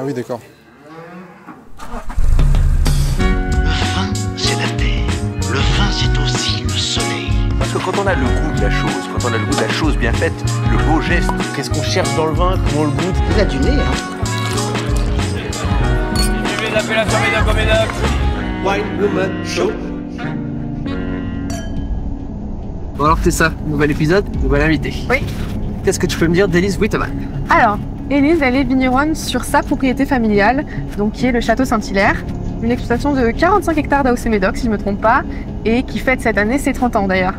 Ah oui, d'accord. Le vin, c'est la terre. Le vin, c'est aussi le soleil. Parce que quand on a le goût de la chose, quand on a le goût de la chose bien faite, le beau geste, qu'est-ce qu'on cherche dans le vin, comment on le goûte. Il a du nez, hein. Suivez l'appellation Médoc au Médoc. Wine Woman Show. Bon alors c'est ça, nouvel épisode, nouvel invité. Oui. Qu'est-ce que tu peux me dire d'Élise Wittemann? Alors, Élise, elle est vigneronne sur sa propriété familiale, donc qui est le château Saint-Hilaire. Une exploitation de 45 hectares d'AOC Médoc, si je ne me trompe pas, et qui fête cette année ses 30 ans d'ailleurs.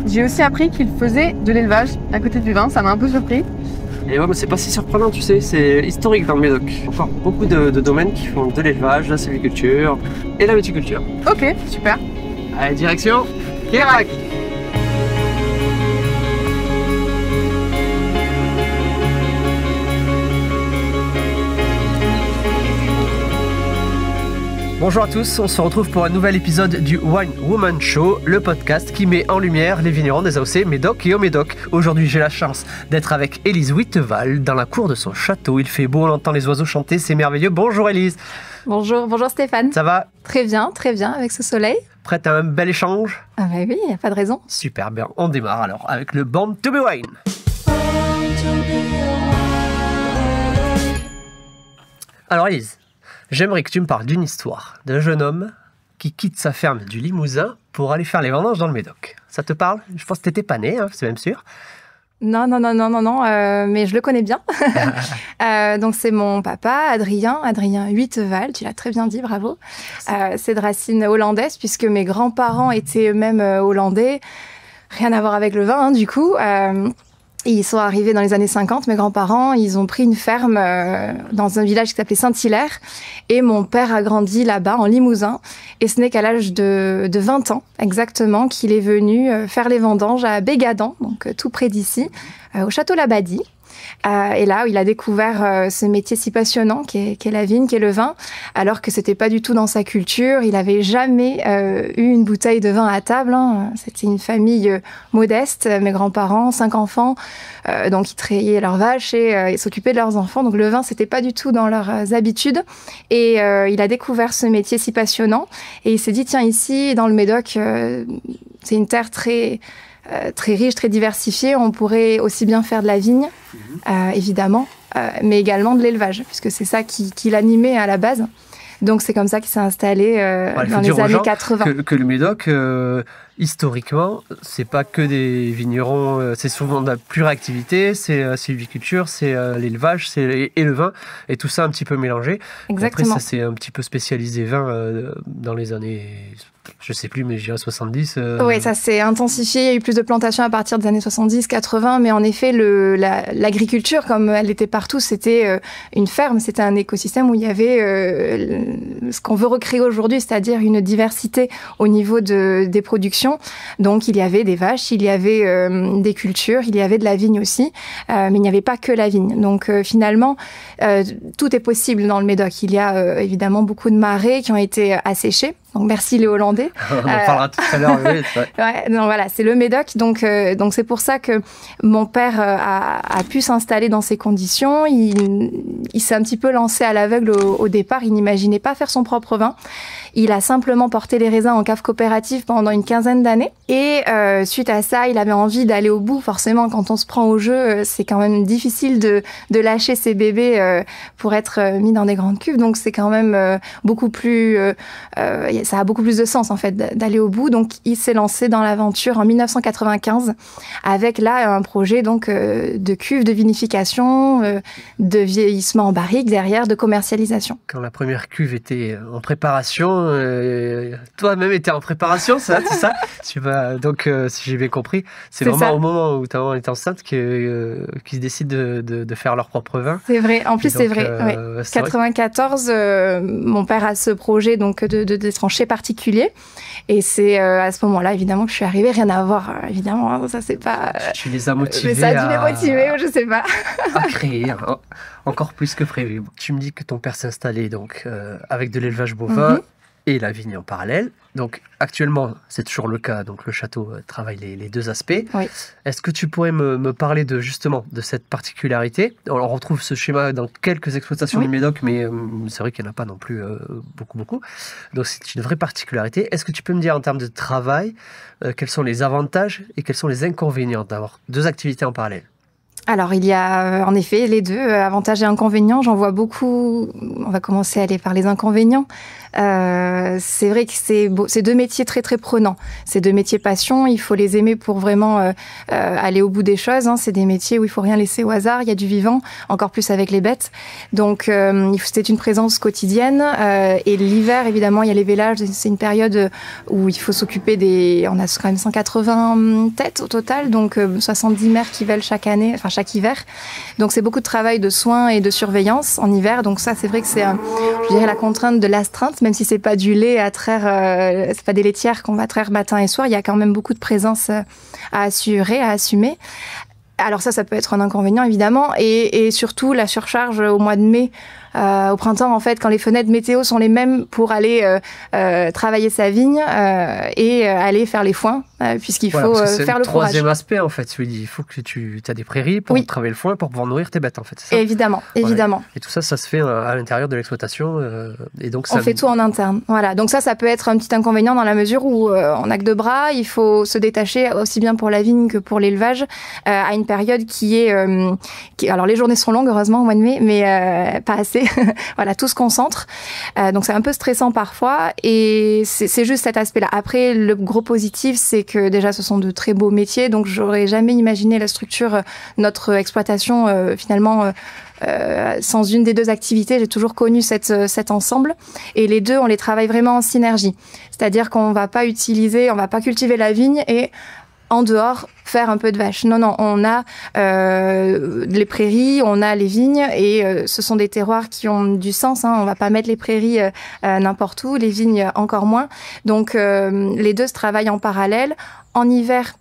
J'ai aussi appris qu'il faisait de l'élevage à côté du vin, ça m'a un peu surpris. Et ouais, mais c'est pas si surprenant, tu sais, c'est historique dans le Médoc. Encore beaucoup de domaines qui font de l'élevage, la sylviculture et la viticulture. Ok, super. Allez, direction Kérac. Bonjour à tous, on se retrouve pour un nouvel épisode du Wine Woman Show, le podcast qui met en lumière les vignerons des AOC Médoc et au Médoc. Aujourd'hui, j'ai la chance d'être avec Élise Wittemann dans la cour de son château. Il fait beau, on entend les oiseaux chanter, c'est merveilleux. Bonjour Élise. Bonjour Stéphane. Ça va? Très bien, avec ce soleil. Prête à un bel échange? Ah bah oui, il n'y a pas de raison. Super, bien, on démarre alors avec le Born to be Wine. Alors Élise, j'aimerais que tu me parles d'une histoire d'un jeune homme qui quitte sa ferme du Limousin pour aller faire les vendanges dans le Médoc. Ça te parle? Je pense que t'étais pas né, hein, c'est même sûr. Non, mais je le connais bien. Donc c'est mon papa, Adrien Wittemann, tu l'as très bien dit, bravo. C'est de racine hollandaise puisque mes grands-parents étaient eux-mêmes hollandais. Rien à voir avec le vin, hein, du coup. Ils sont arrivés dans les années 50, mes grands-parents, ils ont pris une ferme dans un village qui s'appelait Saint-Hilaire et mon père a grandi là-bas, en Limousin. Et ce n'est qu'à l'âge de 20 ans, exactement, qu'il est venu faire les vendanges à Bégadan, donc tout près d'ici, au château Labadie. Et là, il a découvert ce métier si passionnant qu'est la vigne, qu'est le vin, alors que c'était pas du tout dans sa culture. Il avait jamais eu une bouteille de vin à table, hein. C'était une famille modeste, mes grands-parents, 5 enfants, donc ils traillaient leurs vaches et ils s'occupaient de leurs enfants. Donc le vin, c'était pas du tout dans leurs habitudes. Et il a découvert ce métier si passionnant et il s'est dit, tiens, ici, dans le Médoc, c'est une terre très riche, très diversifiée. On pourrait aussi bien faire de la vigne, évidemment, mais également de l'élevage, puisque c'est ça qui l'animait à la base. Donc c'est comme ça qu'il s'est installé dans les années 80. Que le Médoc, historiquement, c'est pas que des vignerons, c'est souvent de la pluriactivité, c'est la sylviculture, c'est l'élevage, et le vin, et tout ça un petit peu mélangé. Exactement. Après, ça s'est un petit peu spécialisé vin dans les années, je sais plus, mais je dirais 70. Oui, ça s'est intensifié, il y a eu plus de plantations à partir des années 70, 80, mais en effet, l'agriculture, comme elle était partout, c'était une ferme, c'était un écosystème où il y avait ce qu'on veut recréer aujourd'hui, c'est-à-dire une diversité au niveau des productions. Donc, il y avait des vaches, il y avait des cultures, il y avait de la vigne aussi, mais il n'y avait pas que la vigne. Donc, finalement, tout est possible dans le Médoc. Il y a évidemment beaucoup de marais qui ont été asséchés. Donc merci les Hollandais. On en parlera tout à l'heure. Oui, ouais, non, voilà, c'est le Médoc. Donc c'est pour ça que mon père a pu s'installer dans ces conditions. Il s'est un petit peu lancé à l'aveugle au départ. Il n'imaginait pas faire son propre vin. Il a simplement porté les raisins en cave coopérative pendant une quinzaine d'années. Et suite à ça, il avait envie d'aller au bout. Forcément, quand on se prend au jeu, c'est quand même difficile de lâcher ses bébés pour être mis dans des grandes cuves. Donc c'est quand même beaucoup plus... ça a beaucoup plus de sens en fait d'aller au bout. Donc il s'est lancé dans l'aventure en 1995 avec là un projet donc de cuve, de vinification, de vieillissement en barrique derrière, de commercialisation. Quand la première cuve était en préparation, toi-même étais en préparation, c'est ça? Donc si j'ai bien compris, c'est vraiment ça. Au moment où ta maman est enceinte qu'ils décident de faire leur propre vin. C'est vrai, en plus donc, c'est vrai. Ouais. 94, mon père a ce projet donc de tranchées particulier et c'est à ce moment-là évidemment que je suis arrivée, rien à voir évidemment, hein, ça c'est pas... Tu les as motivés ça a dû les motiver ou je sais pas. À créer, encore plus que prévu. Tu me dis que ton père s'est installé donc avec de l'élevage bovin et la vigne en parallèle. Donc actuellement, c'est toujours le cas, donc le château travaille les deux aspects. Oui. Est-ce que tu pourrais me parler de cette particularité? On retrouve ce schéma dans quelques exploitations du Médoc, mais c'est vrai qu'il n'y en a pas non plus beaucoup. Donc c'est une vraie particularité. Est-ce que tu peux me dire en termes de travail, quels sont les avantages et quels sont les inconvénients d'avoir deux activités en parallèle? Alors, il y a en effet les deux, avantages et inconvénients. J'en vois beaucoup. On va commencer à aller par les inconvénients. C'est vrai que c'est deux métiers très, très prenants. C'est deux métiers passion. Il faut les aimer pour vraiment aller au bout des choses. C'est des métiers où il faut rien laisser au hasard. Il y a du vivant, encore plus avec les bêtes. Donc, c'est une présence quotidienne. Et l'hiver, évidemment, il y a les vélages. C'est une période où il faut s'occuper on a quand même 180 têtes au total. Donc, 70 mères qui vêlent chaque année. Enfin, chaque hiver. Donc, c'est beaucoup de travail de soins et de surveillance en hiver. Donc, ça, c'est vrai que c'est, je dirais, la contrainte de l'astreinte, même si c'est pas du lait à traire, c'est pas des laitières qu'on va traire matin et soir. Il y a quand même beaucoup de présence à assurer, à assumer. Alors ça peut être un inconvénient, évidemment. Et surtout, la surcharge au mois de mai, au printemps, en fait, quand les fenêtres météo sont les mêmes pour aller travailler sa vigne et aller faire les foins, puisqu'il faut faire le fourrage. C'est le troisième aspect, en fait. Il faut que tu as des prairies pour travailler le foin, pour pouvoir nourrir tes bêtes, en fait. C'est ça? Évidemment. Et tout ça se fait à l'intérieur de l'exploitation. Et donc on fait tout en interne. Voilà. Donc ça peut être un petit inconvénient dans la mesure où on n'a que deux bras. Il faut se détacher aussi bien pour la vigne que pour l'élevage à une période qui est... alors les journées sont longues, heureusement, au mois de mai, mais pas assez. Voilà, tout se concentre. Donc c'est un peu stressant parfois et c'est juste cet aspect-là. Après, le gros positif, c'est que déjà ce sont de très beaux métiers, donc j'aurais jamais imaginé la structure, notre exploitation finalement sans une des deux activités. J'ai toujours connu cet ensemble et les deux, on les travaille vraiment en synergie. C'est-à-dire qu'on va pas cultiver la vigne et en dehors faire un peu de vache. Non, on a les prairies, on a les vignes et ce sont des terroirs qui ont du sens. On va pas mettre les prairies n'importe où, les vignes encore moins. Donc les deux se travaillent en parallèle. En hiver,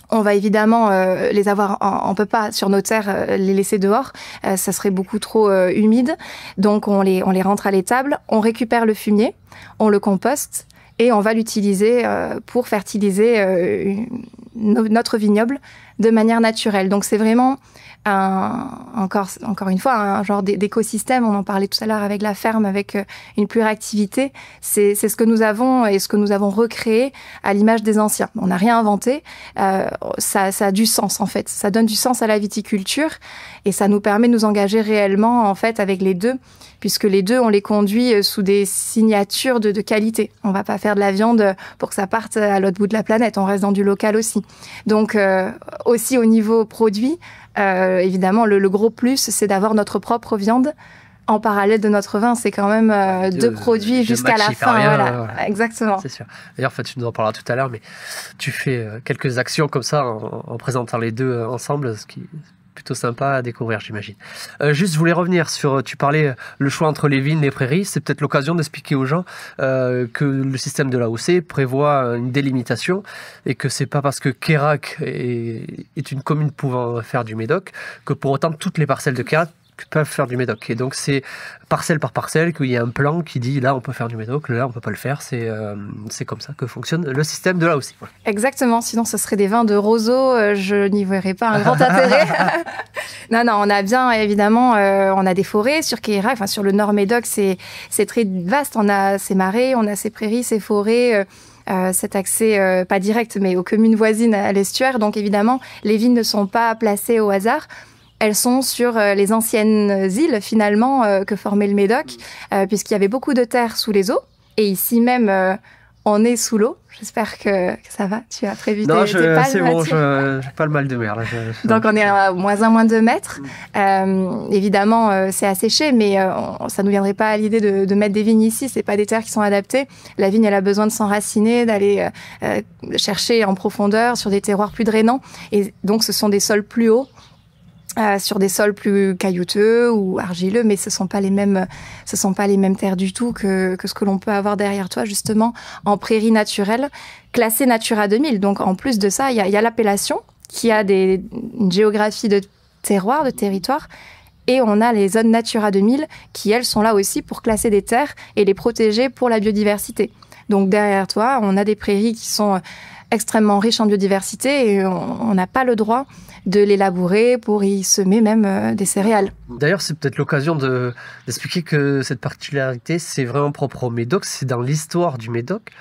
on va évidemment les avoir, on peut pas sur nos terres les laisser dehors, ça serait beaucoup trop humide. Donc on les rentre à l'étable, on récupère le fumier, on le composte et on va l'utiliser pour fertiliser notre vignoble de manière naturelle. Donc c'est vraiment encore une fois un genre d'écosystème. On en parlait tout à l'heure avec la ferme, avec une plus réactivité. C'est ce que nous avons et ce que nous avons recréé à l'image des anciens. On n'a rien inventé. Ça a du sens en fait. Ça donne du sens à la viticulture et ça nous permet de nous engager réellement en fait avec les deux, puisque les deux on les conduit sous des signatures de qualité. On va pas faire de la viande pour que ça parte à l'autre bout de la planète. On reste dans du local aussi. Donc aussi au niveau produit. Évidemment, le gros plus, c'est d'avoir notre propre viande en parallèle de notre vin. C'est quand même deux produits jusqu'à la fin. Voilà. Exactement. C'est sûr. D'ailleurs, en fait, tu nous en parleras tout à l'heure, mais tu fais quelques actions comme ça en présentant les deux ensemble, ce qui est plutôt sympa à découvrir, j'imagine. Juste, je voulais revenir sur, tu parlais le choix entre les vignes et les prairies. C'est peut-être l'occasion d'expliquer aux gens que le système de l'AOC prévoit une délimitation et que c'est pas parce que Queyrac est une commune pouvant faire du Médoc que pour autant toutes les parcelles de Queyrac peuvent faire du Médoc. Et donc c'est parcelle par parcelle qu'il y a un plan qui dit là on peut faire du Médoc, là on peut pas le faire. C'est comme ça que fonctionne le système de là aussi. Voilà. Exactement, sinon ce serait des vins de roseau, je n'y verrais pas un grand intérêt. Non, on a bien évidemment, on a des forêts sur Queyrac, enfin sur le Nord Médoc, c'est très vaste. On a ces marais, on a ces prairies, ces forêts. Cet accès, pas direct, mais aux communes voisines à l'estuaire. Donc évidemment, les vignes ne sont pas placées au hasard. Elles sont sur les anciennes îles, finalement, que formait le Médoc, puisqu'il y avait beaucoup de terre sous les eaux. Et ici même, on est sous l'eau. J'espère que ça va. Tu as prévu tes palmes. Non, c'est bon, j'ai pas le mal de mer. Là. Donc, on est à moins 2 mètres. Évidemment, c'est asséché, mais ça ne nous viendrait pas à l'idée de mettre des vignes ici. C'est pas des terres qui sont adaptées. La vigne, elle a besoin de s'enraciner, d'aller chercher en profondeur sur des terroirs plus drainants. Et donc, ce sont des sols plus hauts. Sur des sols plus caillouteux ou argileux, mais ce sont pas les mêmes terres du tout que ce que l'on peut avoir derrière toi, justement, en prairie naturelle, classée Natura 2000. Donc, en plus de ça, il y a l'appellation qui a une géographie de terroir, de territoire, Et on a les zones Natura 2000 qui, elles, sont là aussi pour classer des terres et les protéger pour la biodiversité. Donc derrière toi, on a des prairies qui sont extrêmement riches en biodiversité et on n'a pas le droit de les labourer pour y semer même des céréales. D'ailleurs, c'est peut-être l'occasion d'expliquer que cette particularité, c'est vraiment propre au Médoc, c'est dans l'histoire du Médoc.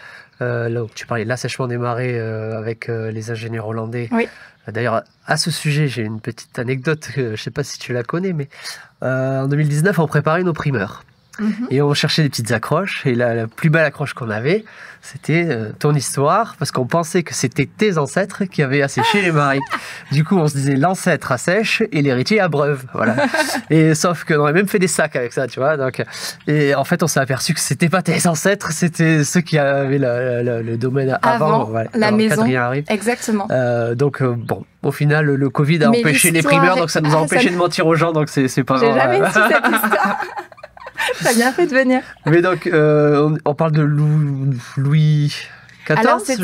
Là où tu parlais de l'assèchement des marais avec les ingénieurs hollandais. Oui. D'ailleurs, à ce sujet, j'ai une petite anecdote, je ne sais pas si tu la connais, mais en 2019, on préparait nos primeurs. Et on cherchait des petites accroches, et la plus belle accroche qu'on avait, c'était ton histoire, parce qu'on pensait que c'était tes ancêtres qui avaient asséché les marais. Du coup, on se disait l'ancêtre assèche et l'héritier abreuve. Voilà. Et sauf qu'on avait même fait des sacs avec ça, tu vois. Donc, et en fait, on s'est aperçu que c'était pas tes ancêtres, c'était ceux qui avaient le domaine avant voilà, avant la maison. qu'Adrien arrive. Exactement. Donc, bon, au final, le Covid a empêché les primeurs, donc ça nous a empêché de mentir aux gens, donc c'est pas J'ai grave. jamais su cette histoire. T'as bien fait de venir. Mais donc, on parle de Louis XIV, Alors, je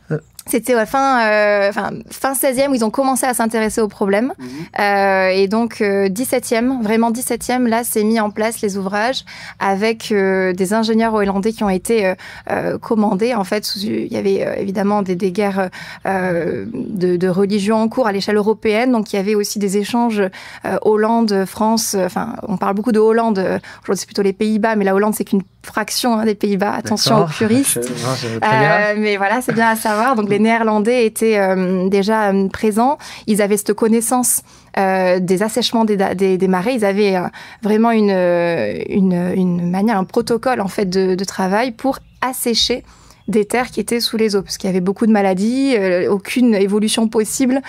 crois. C'était fin 16e où ils ont commencé à s'intéresser au problème. Et donc, 17e, vraiment 17e, là, c'est mis en place les ouvrages avec des ingénieurs hollandais qui ont été commandés. En fait, il y avait évidemment des guerres de religion en cours à l'échelle européenne. Donc, il y avait aussi des échanges Hollande, France. Enfin, on parle beaucoup de Hollande. Aujourd'hui, c'est plutôt les Pays-Bas, mais la Hollande, c'est qu'une fraction des Pays-Bas. Attention aux puristes. Mais voilà, c'est bien à savoir. Donc, les Néerlandais étaient déjà présents. Ils avaient cette connaissance des assèchements des marais. Ils avaient vraiment une manière, un protocole en fait de travail pour assécher des terres qui étaient sous les eaux, parce qu'il y avait beaucoup de maladies, aucune évolution possible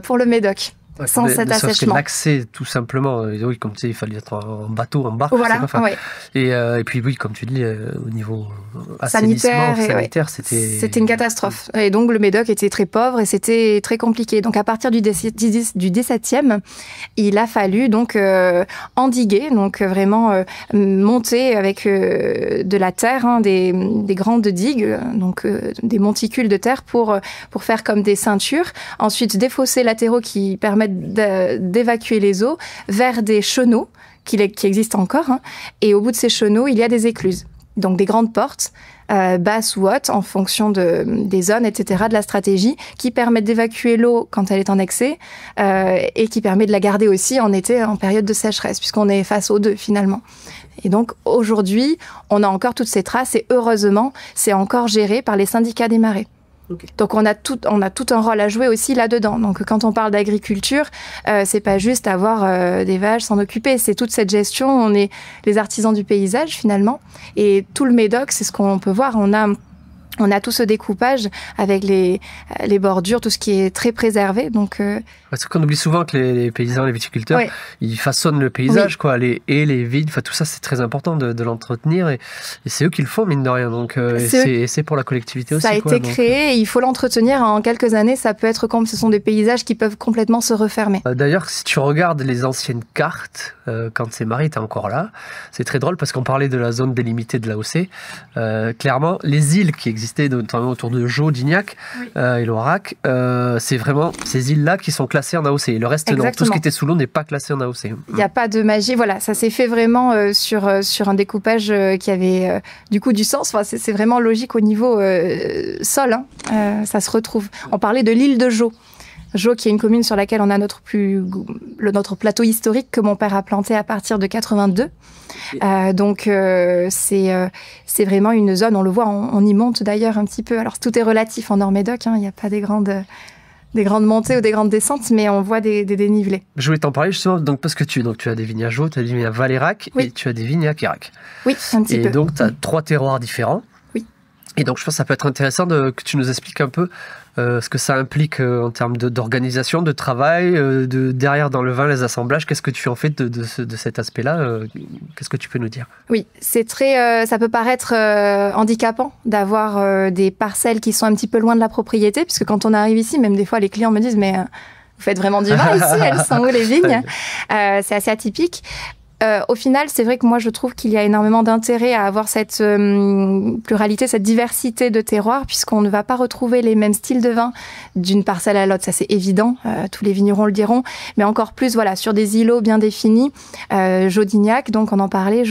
pour le Médoc. Sans cet assèchement. L'accès, tout simplement. Oui, comme tu sais, il fallait être en bateau, en barque. Voilà, ouais. Et puis, oui, comme tu dis, au niveau sanitaire, c'était une catastrophe. Et donc, le Médoc était très pauvre et c'était très compliqué. Donc, à partir du 17e, il a fallu donc endiguer, donc vraiment monter avec de la terre, des grandes digues, donc des monticules de terre pour faire comme des ceintures. Ensuite, des fossés latéraux qui permettent d'évacuer les eaux vers des chenaux qui existent encore. Et au bout de ces chenaux, il y a des écluses. Donc des grandes portes, basses ou hautes, en fonction des zones, etc., de la stratégie, qui permettent d'évacuer l'eau quand elle est en excès et qui permet de la garder aussi en été, en période de sécheresse, puisqu'on est face aux deux, finalement. Et donc, aujourd'hui, on a encore toutes ces traces et heureusement, c'est encore géré par les syndicats des marais. Okay. Donc on a tout un rôle à jouer aussi là-dedans. Donc quand on parle d'agriculture, c'est pas juste avoir des vaches, s'en occuper, c'est toute cette gestion. On est les artisans du paysage finalement, et tout le Médoc, c'est ce qu'on peut voir. On a tout ce découpage avec les bordures, tout ce qui est très préservé. Donc, parce qu'on oublie souvent que les paysans, les viticulteurs, ils façonnent le paysage, quoi. Les haies, les vignes, tout ça, c'est très important de l'entretenir. Et c'est eux qui le font, mine de rien. Donc, c'est pour la collectivité aussi. Ça a été créé et il faut l'entretenir. En quelques années, ça peut être comme ce sont des paysages qui peuvent complètement se refermer. D'ailleurs, si tu regardes les anciennes cartes, quand ces marais étaient encore là, c'est très drôle parce qu'on parlait de la zone délimitée de l'AOC. Clairement, les îles qui existent, notamment autour de Jaux, d'Ignac et l'Orac, c'est vraiment ces îles-là qui sont classées en AOC. Et le reste, non. Tout ce qui était sous l'eau n'est pas classé en AOC. Il n'y a pas de magie. Voilà, ça s'est fait vraiment sur un découpage qui avait du coup du sens. Enfin, c'est vraiment logique au niveau sol. Ça se retrouve. On parlait de l'île de Jaux. Jaux, qui est une commune sur laquelle on a notre plateau historique que mon père a planté à partir de 82. Donc c'est vraiment une zone, on le voit, on y monte d'ailleurs un petit peu. Alors tout est relatif en Nord-Médoc, il n'y a pas des grandes montées ou des grandes descentes, mais on voit des dénivelés. Je voulais t'en parler justement, donc, parce que tu as des vignes à Jaux, tu as des vignes à Valérac et tu as des vignes à Quérac. Oui, un petit peu. Et donc tu as 3 terroirs différents. Oui. Et donc je pense que ça peut être intéressant que tu nous expliques un peu ce que ça implique en termes d'organisation, de travail, derrière dans le vin, les assemblages. Qu'est-ce que tu en fais de cet aspect-là Qu'est-ce que tu peux nous dire? Oui, c'est ça peut paraître handicapant d'avoir des parcelles qui sont un petit peu loin de la propriété, puisque quand on arrive ici, même des fois les clients me disent mais vous faites vraiment du vin ici, elles sont où les vignes? C'est assez atypique. Au final, c'est vrai que moi, je trouve qu'il y a énormément d'intérêt à avoir cette pluralité, cette diversité de terroirs, puisqu'on ne va pas retrouver les mêmes styles de vin d'une parcelle à l'autre. Ça, c'est évident. Tous les vignerons le diront. Mais encore plus, voilà, sur des îlots bien définis. Jodignac, donc on en parlait,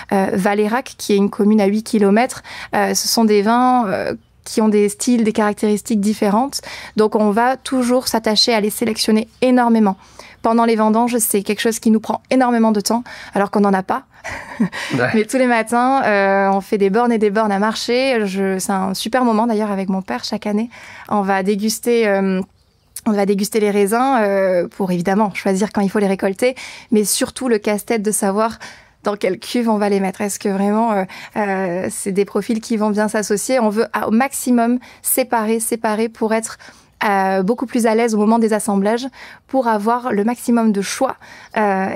Valérac, qui est une commune à 8 km. Ce sont des vins qui ont des styles, des caractéristiques différentes. Donc, on va toujours s'attacher à les sélectionner énormément. Pendant les vendanges, c'est quelque chose qui nous prend énormément de temps, alors qu'on n'en a pas. Ouais. Mais tous les matins, on fait des bornes et des bornes à marcher. C'est un super moment d'ailleurs avec mon père chaque année. On va déguster les raisins pour évidemment choisir quand il faut les récolter, mais surtout le casse-tête de savoir dans quelle cuve on va les mettre. Est-ce que vraiment c'est des profils qui vont bien s'associer? On veut au maximum séparer pour être beaucoup plus à l'aise au moment des assemblages, pour avoir le maximum de choix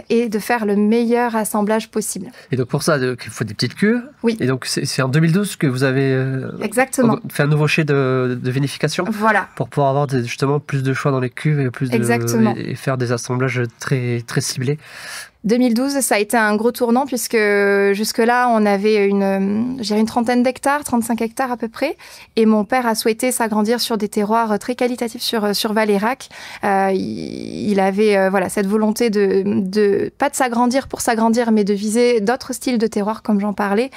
et de faire le meilleur assemblage possible. Et donc pour ça, il faut des petites cuves. Oui. Et donc c'est en 2012 que vous avez exactement fait un nouveau chai de vinification. Voilà. Pour pouvoir avoir justement plus de choix dans les cuves et et faire des assemblages très très ciblés. 2012, ça a été un gros tournant puisque jusque-là, on avait une trentaine d'hectares, 35 hectares à peu près. Et mon père a souhaité s'agrandir sur des terroirs très qualitatifs sur Valérac. Il avait cette volonté pas de s'agrandir pour s'agrandir, mais de viser d'autres styles de terroirs comme j'en parlais.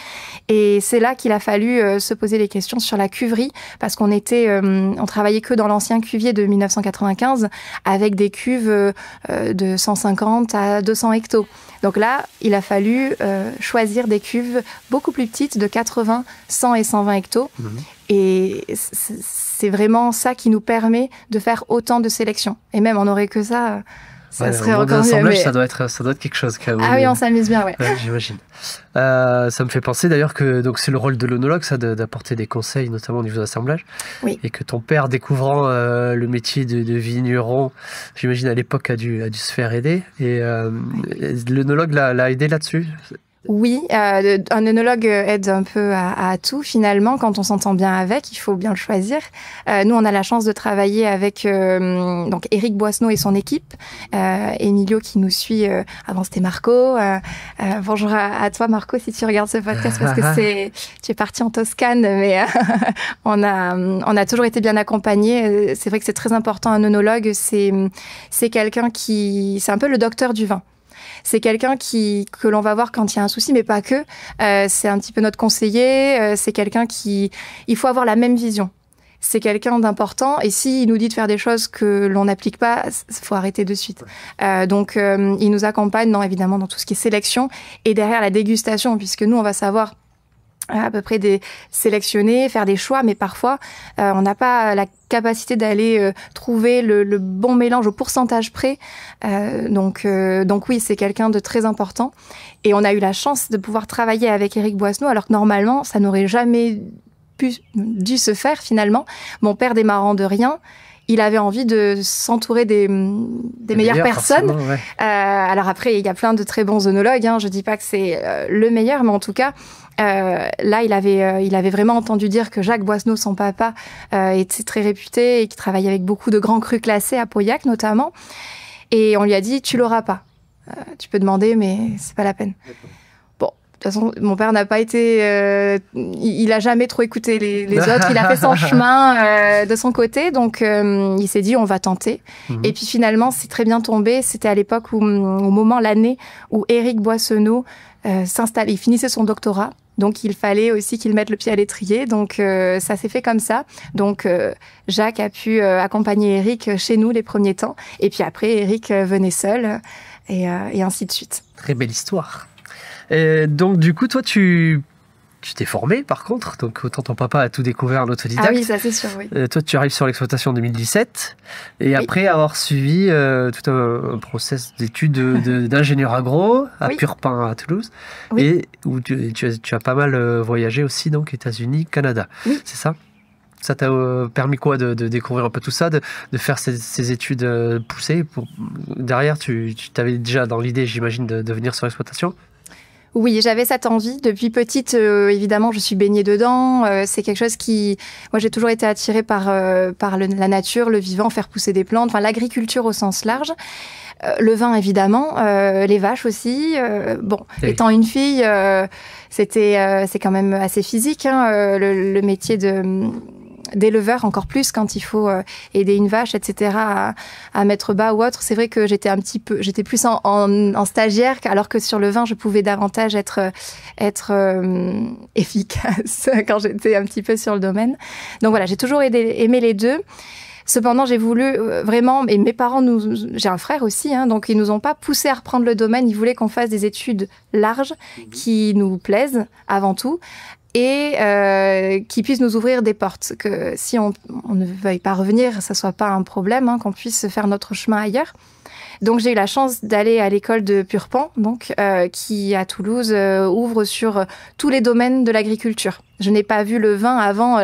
Et c'est là qu'il a fallu se poser les questions sur la cuverie parce qu'on travaillait que dans l'ancien cuvier de 1995 avec des cuves de 150 à 200 hectos. Donc là, il a fallu choisir des cuves beaucoup plus petites de 80, 100 et 120 hectos. Mmh. Et c'est vraiment ça qui nous permet de faire autant de sélections. Et même, on n'aurait que ça... Ça serait encore mieux. Mais... ça doit être quelque chose quand même. Ah oui, on s'amuse bien, ouais. J'imagine. Ça me fait penser d'ailleurs que c'est le rôle de l'œnologue, ça, d'apporter des conseils, notamment au niveau d'assemblage. Oui. Et que ton père, découvrant le métier de vigneron, j'imagine à l'époque, a dû se faire aider. Et l'œnologue l'a aidé là-dessus. Oui, un œnologue aide un peu à tout finalement. Quand on s'entend bien avec, il faut bien le choisir. Nous, on a la chance de travailler avec donc Éric Boissneau et son équipe. Emilio qui nous suit. Avant, c'était Marco. Bonjour à toi, Marco, si tu regardes ce podcast, parce que tu es parti en Toscane, mais on a toujours été bien accompagnés. C'est vrai que c'est très important. Un œnologue, c'est quelqu'un c'est un peu le docteur du vin. C'est quelqu'un que l'on va voir quand il y a un souci, mais pas que. C'est un petit peu notre conseiller. C'est quelqu'un il faut avoir la même vision. C'est quelqu'un d'important. Et s'il nous dit de faire des choses que l'on n'applique pas, faut arrêter de suite. Donc, il nous accompagne, évidemment, dans tout ce qui est sélection et derrière la dégustation, puisque nous, on va savoir à peu près sélectionner, faire des choix, mais parfois on n'a pas la capacité d'aller trouver le bon mélange au pourcentage près. Donc oui, c'est quelqu'un de très important. Et on a eu la chance de pouvoir travailler avec Éric Boissneau, alors que normalement, ça n'aurait jamais dû se faire finalement. Mon père démarrant de rien, il avait envie de s'entourer des meilleures personnes. Ouais. Alors après, il y a plein de très bons œnologues. Je dis pas que c'est le meilleur, mais en tout cas, là, il avait vraiment entendu dire que Jacques Boissneau, son papa, était très réputé et qui travaillait avec beaucoup de grands crus classés à Pauillac notamment. Et on lui a dit, tu l'auras pas. Tu peux demander, mais c'est pas la peine. Bon. De toute façon, mon père n'a pas été... il a jamais trop écouté les autres. Il a fait son chemin de son côté. Donc, il s'est dit, on va tenter. Mmh. Et puis, finalement, c'est très bien tombé. C'était à l'époque l'année où Éric Boissneau s'installait. Il finissait son doctorat. Donc, il fallait aussi qu'il mette le pied à l'étrier. Donc, ça s'est fait comme ça. Donc, Jacques a pu accompagner Éric chez nous les premiers temps. Et puis après, Éric venait seul. Et ainsi de suite. Très belle histoire. Et donc, du coup, toi, tu t'es formé, par contre. Donc, autant ton papa a tout découvert en autodidacte. Ah oui, ça, c'est sûr, oui. Toi, tu arrives sur l'exploitation en 2017. Et après avoir suivi tout un process d'études d'ingénieur agro à Purpin, à Toulouse. Oui. Et où tu as pas mal voyagé aussi, donc, États-Unis, Canada. Oui. C'est ça ? Ça t'a permis quoi de découvrir un peu tout ça, de faire ces études poussées derrière, tu t'avais déjà dans l'idée, j'imagine, de venir sur l'exploitation ? Oui, j'avais cette envie. Depuis petite, évidemment, je suis baignée dedans. C'est quelque chose moi, j'ai toujours été attirée par la nature, le vivant, faire pousser des plantes, enfin, l'agriculture au sens large. Le vin, évidemment, les vaches aussi. Bon, Oui. étant une fille, c'est quand même assez physique, hein, le métier d'éleveur, encore plus quand il faut aider une vache, etc., à mettre bas ou autre. C'est vrai que j'étais plus en stagiaire, alors que sur le vin, je pouvais davantage être efficace quand j'étais un petit peu sur le domaine. Donc voilà, j'ai toujours aimé les deux. Cependant, j'ai voulu vraiment, et mes parents, j'ai un frère aussi, hein, donc ils nous ont pas poussé à reprendre le domaine. Ils voulaient qu'on fasse des études larges qui nous plaisent avant tout et qui puissent nous ouvrir des portes. Que si on ne veuille pas revenir, ça soit pas un problème, hein, qu'on puisse faire notre chemin ailleurs. Donc j'ai eu la chance d'aller à l'école de Purpan, donc qui à Toulouse ouvre sur tous les domaines de l'agriculture. Je n'ai pas vu le vin avant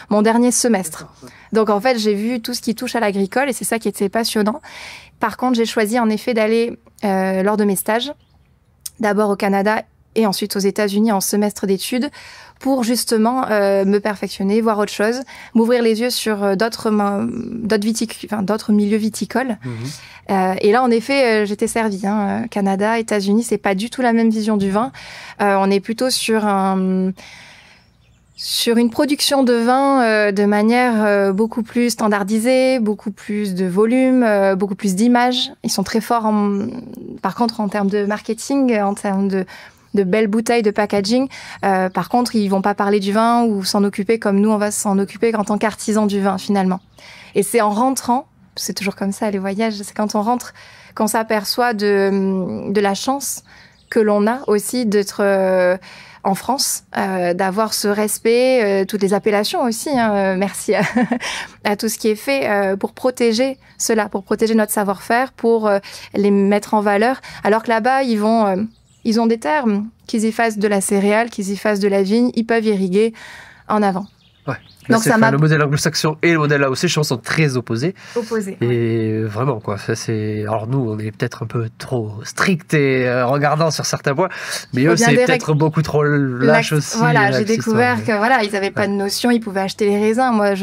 mon dernier semestre. Donc en fait, j'ai vu tout ce qui touche à l'agricole et c'est ça qui était passionnant. Par contre, j'ai choisi en effet d'aller lors de mes stages, d'abord au Canada et ensuite aux États-Unis en semestre d'études pour justement me perfectionner, voir autre chose, m'ouvrir les yeux sur d'autres milieux viticoles. Et là, en effet, j'étais servie. Hein. Canada, États-Unis, c'est pas du tout la même vision du vin. On est plutôt sur une production de vin de manière beaucoup plus standardisée, beaucoup plus de volume, beaucoup plus d'images. Ils sont très forts, par contre, en termes de marketing, en termes de belles bouteilles, de packaging. Par contre, ils vont pas parler du vin ou s'en occuper comme nous, on va s'en occuper en tant qu'artisans du vin, finalement. Et c'est en rentrant, c'est toujours comme ça, les voyages, c'est quand on rentre qu'on s'aperçoit de la chance que l'on a aussi d'être en France, d'avoir ce respect, toutes les appellations aussi, hein, merci à tout ce qui est fait pour protéger cela, pour protéger notre savoir-faire, pour les mettre en valeur, alors que là-bas, ils ont des termes, qu'ils y fassent de la céréale, qu'ils y fassent de la vigne, ils peuvent irriguer en avant. Ouais. Là, Donc le modèle anglo-saxon et le modèle AOC, je pense, sont très opposés. Et vraiment, quoi. Ça, alors nous, on est peut-être un peu trop strict et regardant sur certains points, mais eux, c'est peut-être beaucoup trop lâche aussi. Voilà, j'ai découvert que voilà, ils n'avaient pas de notion, ils pouvaient acheter les raisins. Moi,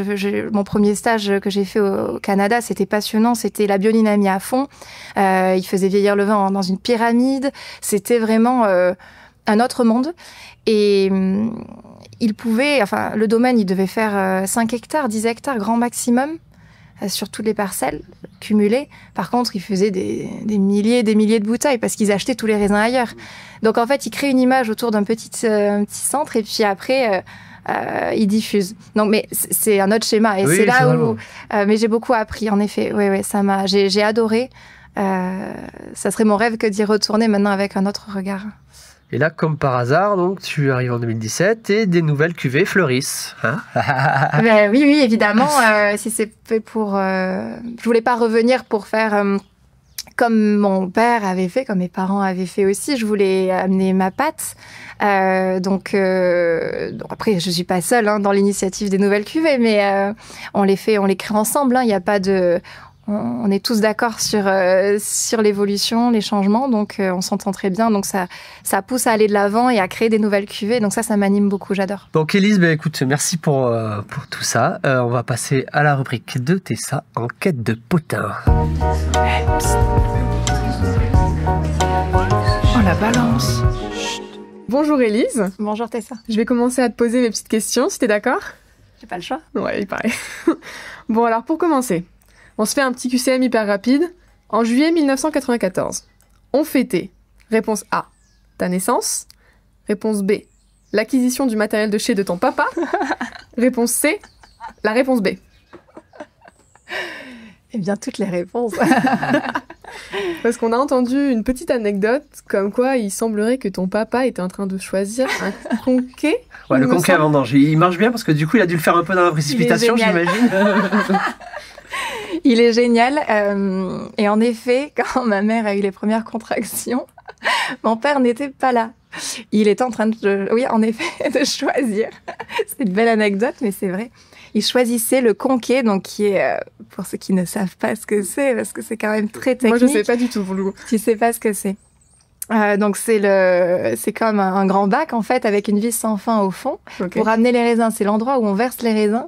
mon premier stage que j'ai fait au Canada, c'était passionnant, c'était la biodynamie à fond. Ils faisaient vieillir le vin dans une pyramide. C'était vraiment un autre monde. Et le domaine, il devait faire 5 hectares, 10 hectares, grand maximum, sur toutes les parcelles cumulées. Par contre, ils faisaient des milliers et des milliers de bouteilles parce qu'ils achetaient tous les raisins ailleurs. Donc, en fait, ils créent une image autour d'un petit centre et puis après, ils diffusent. Donc, mais c'est un autre schéma. Et oui, c'est là où... mais j'ai beaucoup appris, en effet. Oui, j'ai adoré. Ça serait mon rêve que d'y retourner maintenant avec un autre regard. Et là, comme par hasard, donc tu arrives en 2017 et des nouvelles cuvées fleurissent. Hein ben, oui, évidemment. Si c'est fait pour... je voulais pas revenir pour faire comme mon père avait fait, comme mes parents avaient fait aussi. Je voulais amener ma patte. Donc après, je suis pas seule dans l'initiative des nouvelles cuvées, mais on les crée ensemble. Il n'y a pas de... On est tous d'accord sur l'évolution, les changements, donc on s'entend très bien. Donc ça pousse à aller de l'avant et à créer des nouvelles cuvées. Donc ça m'anime beaucoup, j'adore. Donc Élise, écoute, merci pour tout ça. On va passer à la rubrique de Tessa, en quête de potin. Oh la balance. Bonjour Élise. Bonjour Tessa. Je vais commencer à te poser mes petites questions, si t'es d'accord? J'ai pas le choix. Ouais, il paraît. Bon, alors pour commencer, on se fait un petit QCM hyper rapide. En juillet 1994, on fêtait, réponse A, ta naissance. Réponse B, l'acquisition du matériel de chez de ton papa. Réponse C, la réponse B. Eh bien, toutes les réponses. Parce qu'on a entendu une petite anecdote comme quoi il semblerait que ton papa était en train de choisir un conquet. Ouais, le conquet à vendange. Il marche bien parce que du coup, il a dû le faire un peu dans la précipitation, j'imagine. Il est génial. Et en effet, quand ma mère a eu les premières contractions, mon père n'était pas là. Il était en train de, oui, en effet, de choisir. C'est une belle anecdote, mais c'est vrai. Il choisissait le conquet, donc qui est, pour ceux qui ne savent pas ce que c'est, parce que c'est quand même très technique. Moi, je sais pas du tout pour le coup. Tu sais pas ce que c'est. Donc c'est comme un grand bac en fait avec une vis sans fin au fond pour ramener les raisins. C'est l'endroit où on verse les raisins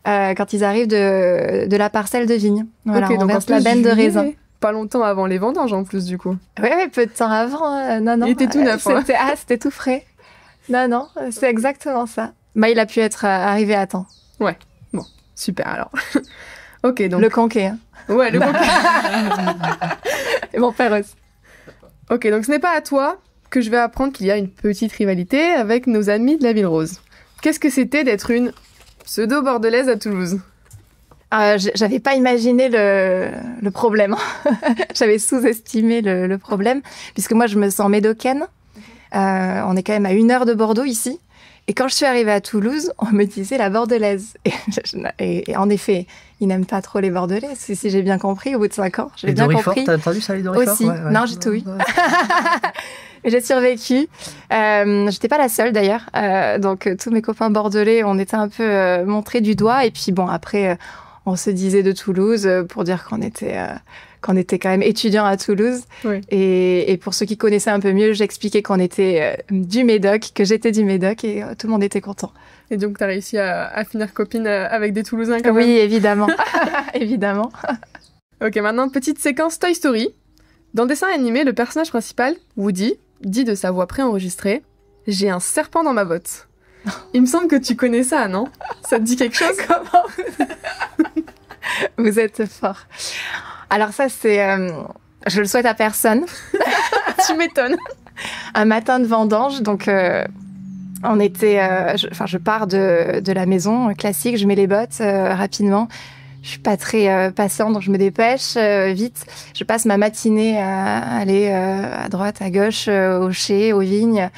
quand ils arrivent de la parcelle de vigne. Voilà, on verse la benne de raisin. pas longtemps avant les vendanges en plus du coup. Oui, peu de temps avant. Non. Il était tout neuf. Hein. C'était tout frais. Non, c'est exactement ça. Bah, il a pu être arrivé à temps. Ouais, bon, super alors. Ok, donc... Le conquet. Hein. Ouais, le conquet. Et mon père aussi. Ok, donc ce n'est pas à toi que je vais apprendre qu'il y a une petite rivalité avec nos amis de la Ville Rose. Qu'est-ce que c'était d'être une pseudo-bordelaise à Toulouse? J'avais pas imaginé le problème. J'avais sous-estimé le problème, puisque moi, je me sens médocaine. On est quand même à 1 heure de Bordeaux, ici. Et quand je suis arrivée à Toulouse, on me disait la bordelaise. Et en effet, ils n'aiment pas trop les bordelais, si j'ai bien compris, au bout de 5 ans. J'ai bien compris. T'as entendu ça, les Dorifort? Aussi. Ouais. Non, j'ai tout eu. Mais j'ai survécu. J'étais pas la seule, d'ailleurs. Donc, tous mes copains bordelais, on était un peu montrés du doigt. Et puis, bon, après, on se disait de Toulouse pour dire qu'on était quand même étudiants à Toulouse. Oui. Et pour ceux qui connaissaient un peu mieux, j'expliquais qu'on était du Médoc, que j'étais du Médoc, et tout le monde était content. Et donc, tu as réussi à finir copine avec des Toulousains quand même? Oui, évidemment. Évidemment. Ok, maintenant, petite séquence Toy Story. Dans le dessin animé, le personnage principal, Woody, dit de sa voix préenregistrée « J'ai un serpent dans ma botte ». Il me semble que tu connais ça, non? Ça te dit quelque chose? Comment vous êtes fort. Alors ça, c'est... je le souhaite à personne. Tu m'étonnes. Un matin de vendange, donc on était... je pars de la maison, classique, je mets les bottes rapidement. Je suis pas très patiente, donc je me dépêche vite. Je passe ma matinée à aller à droite, à gauche, au chai, aux vignes.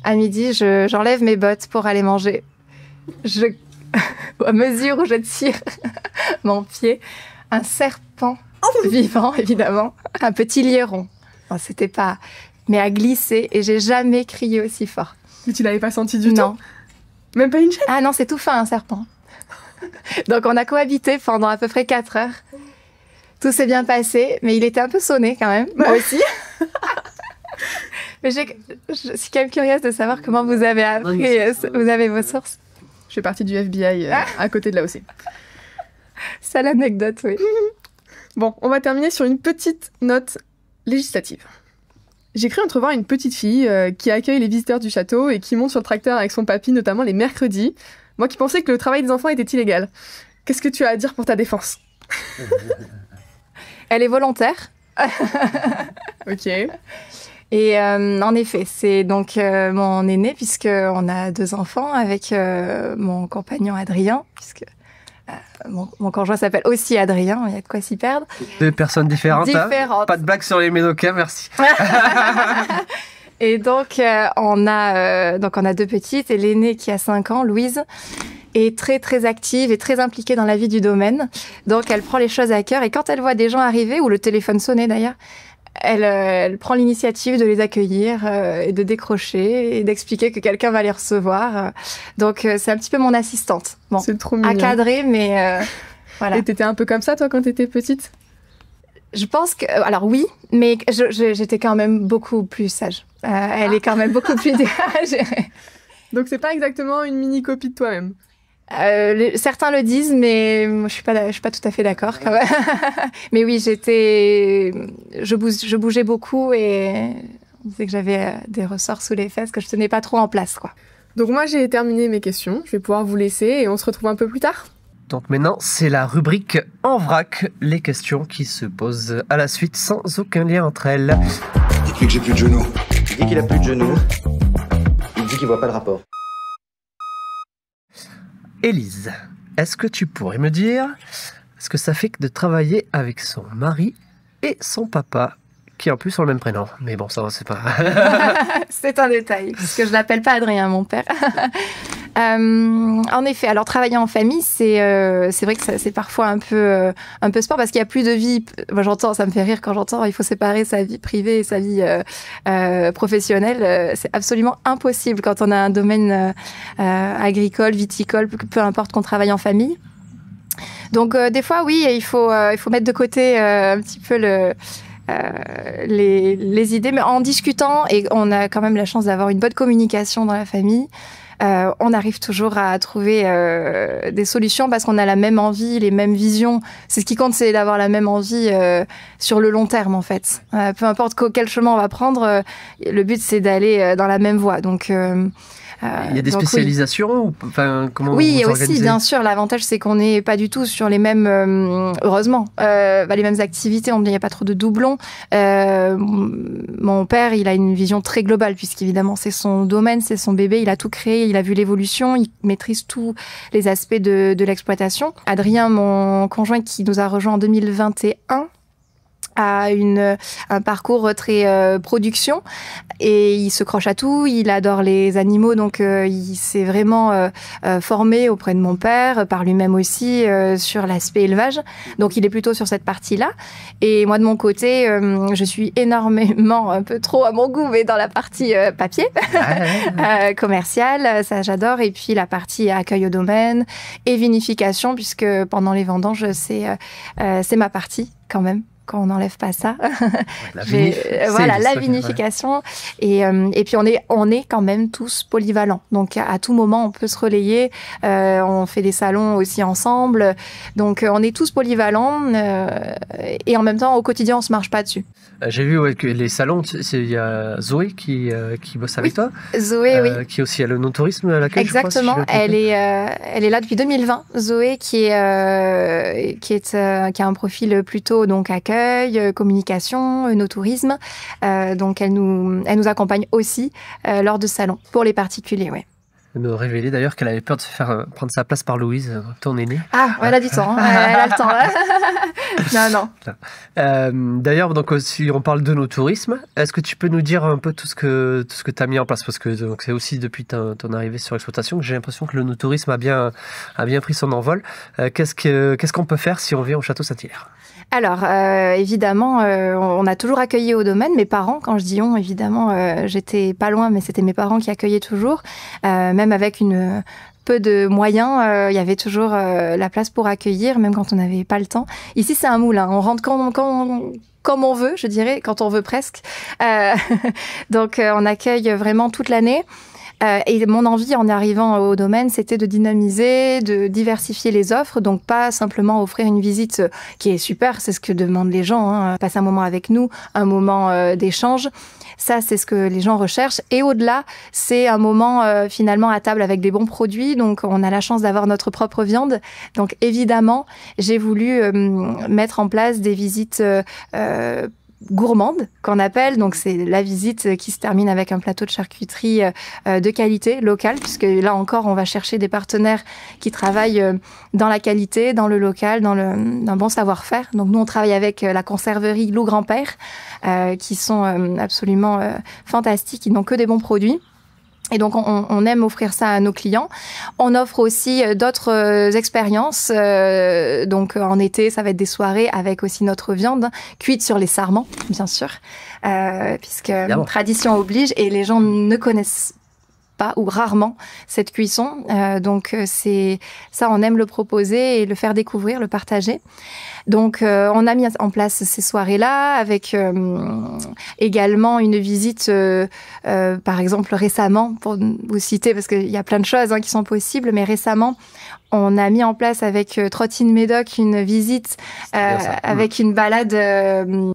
À midi, j'enlève mes bottes pour aller manger. À mesure où je tire mon pied, un serpent vivant, évidemment, un petit lièron. Bon, c'était pas... Mais à glisser, et j'ai jamais crié aussi fort. Mais tu l'avais pas senti du tout? Non. Même pas une chaîne? Ah non, c'est tout fin, un serpent. Donc on a cohabité pendant à peu près 4 heures. Tout s'est bien passé, mais il était un peu sonné quand même, moi aussi. Mais je suis quand même curieuse de savoir comment vous avez appris, vous avez vos sources. Je fais partie du FBI à côté de l'AOC. C'est l'anecdote, oui. Bon, on va terminer sur une petite note législative. J'ai cru entrevoir une petite fille qui accueille les visiteurs du château et qui monte sur le tracteur avec son papy, notamment les mercredis. Moi qui pensais que le travail des enfants était illégal. Qu'est-ce que tu as à dire pour ta défense? Elle est volontaire. Ok. Et en effet, c'est donc mon aîné, puisqu'on a 2 enfants avec mon compagnon Adrien, puisque mon conjoint s'appelle aussi Adrien, il y a de quoi s'y perdre. 2 personnes différentes. Hein. Pas de blague sur les Médocains, merci. Et donc, on a 2 petites, et l'aînée qui a 5 ans, Louise, est très, très active et très impliquée dans la vie du domaine. Donc, elle prend les choses à cœur, et quand elle voit des gens arriver, ou le téléphone sonner d'ailleurs, elle prend l'initiative de les accueillir et de décrocher et d'expliquer que quelqu'un va les recevoir. Donc, c'est un petit peu mon assistante. Bon, c'est trop mignon. À cadrer, mais voilà. Et t'étais un peu comme ça, toi, quand t'étais petite? Je pense que... Alors oui, mais j'étais quand même beaucoup plus sage. Elle est quand même beaucoup plus à gérer. Donc, c'est pas exactement une mini-copie de toi-même? Certains le disent, mais moi, je suis pas tout à fait d'accord quand même. Mais oui, je bougeais beaucoup et on disait que j'avais des ressorts sous les fesses que je tenais pas trop en place, quoi. Donc moi, j'ai terminé mes questions. Je vais pouvoir vous laisser et on se retrouve un peu plus tard. Donc maintenant, c'est la rubrique En vrac, les questions qui se posent à la suite sans aucun lien entre elles. Dites-lui que j'ai plus de genoux. Il dit qu'il a plus de genoux. Il dit qu'il voit pas le rapport. Élise, est-ce que tu pourrais me dire ce que ça fait que de travailler avec son mari et son papa, qui en plus ont le même prénom? Mais bon, ça, c'est pas... C'est un détail, parce que je l'appelle pas Adrien, mon père. En effet, alors travailler en famille, c'est vrai que c'est parfois un peu sport, parce qu'il y a plus de vie. Moi, ça me fait rire quand j'entends il faut séparer sa vie privée et sa vie professionnelle. C'est absolument impossible quand on a un domaine agricole, viticole, peu importe qu'on travaille en famille. Donc des fois, oui, il faut mettre de côté un petit peu les idées, mais en discutant, et on a quand même la chance d'avoir une bonne communication dans la famille. on arrive toujours à trouver des solutions parce qu'on a la même envie, les mêmes visions. C'est ce qui compte, c'est d'avoir la même envie sur le long terme, en fait. Peu importe quel chemin on va prendre, le but, c'est d'aller dans la même voie. Donc, il y a des spécialisations ou, enfin, comment oui, vous aussi, organisez? bien sûr. L'avantage, c'est qu'on n'est pas du tout sur les mêmes, heureusement, les mêmes activités. Il n'y a pas trop de doublons. Mon père, il a une vision très globale, puisqu'évidemment, c'est son domaine, c'est son bébé. Il a tout créé, il a vu l'évolution, il maîtrise tous les aspects de l'exploitation. Adrien, mon conjoint, qui nous a rejoint en 2021, a un parcours très production et il se croche à tout, il adore les animaux, donc il s'est vraiment formé auprès de mon père, par lui-même aussi, sur l'aspect élevage, donc il est plutôt sur cette partie-là. Et moi de mon côté, je suis énormément, un peu trop à mon goût, mais dans la partie papier, commerciale, ça j'adore, et puis la partie accueil au domaine et vinification, puisque pendant les vendanges, c'est ma partie quand même. Quand on n'enlève pas ça. La vinification. Et puis, on est quand même tous polyvalents. Donc, à tout moment, on peut se relayer. On fait des salons aussi ensemble. Donc, on est tous polyvalents. Et en même temps, au quotidien, on ne se marche pas dessus. J'ai vu que les salons, il y a Zoé qui bosse avec toi. Zoé, oui. Qui est aussi à l'Onotourisme à l'accueil. Exactement. Elle est là depuis 2020. Zoé, qui a un profil plutôt donc accueil, communication, œnotourisme. Donc elle nous accompagne aussi lors de salons pour les particuliers, ouais. Elle me révélait d'ailleurs qu'elle avait peur de se faire prendre sa place par Louise, ton aînée. Ah, elle a du temps, hein. Elle a le temps. Non. D'ailleurs, donc, si on parle de nos tourismes, est-ce que tu peux nous dire un peu tout ce que tu as mis en place? Parce que c'est aussi depuis ton arrivée sur l'exploitation que j'ai l'impression que le no-tourisme a bien pris son envol. Qu'est-ce qu'on peut faire si on vient au Château Saint-Hilaire? Alors, évidemment, on a toujours accueilli au domaine. Mes parents, quand je dis on, évidemment, j'étais pas loin, mais c'était mes parents qui accueillaient toujours. Même avec peu de moyens, il y avait toujours la place pour accueillir, même quand on n'avait pas le temps. Ici, c'est un moulin. On rentre comme on veut, je dirais, quand on veut presque. Donc, on accueille vraiment toute l'année. Et mon envie en arrivant au domaine, c'était de dynamiser, de diversifier les offres, donc pas simplement offrir une visite qui est super, c'est ce que demandent les gens, hein, passer un moment avec nous, un moment d'échange. Ça, c'est ce que les gens recherchent. Et au-delà, c'est un moment finalement à table avec des bons produits. Donc, on a la chance d'avoir notre propre viande. Donc, évidemment, j'ai voulu mettre en place des visites gourmande qu'on appelle, donc c'est la visite qui se termine avec un plateau de charcuterie de qualité locale, puisque là encore on va chercher des partenaires qui travaillent dans la qualité, dans le local, dans un bon savoir-faire. Donc nous on travaille avec la conserverie Loup Grand-Père qui sont absolument fantastiques, ils n'ont que des bons produits. Et donc, on aime offrir ça à nos clients. On offre aussi d'autres expériences. Donc, en été, ça va être des soirées avec aussi notre viande cuite sur les sarments, bien sûr, puisque tradition oblige et les gens ne connaissent pas ou rarement cette cuisson. Donc, c'est ça, on aime le proposer et le faire découvrir, le partager. Donc, on a mis en place ces soirées-là avec également une visite, par exemple récemment, pour vous citer, parce qu'il y a plein de choses qui sont possibles, mais récemment, on a mis en place avec Trottine Médoc une visite avec une balade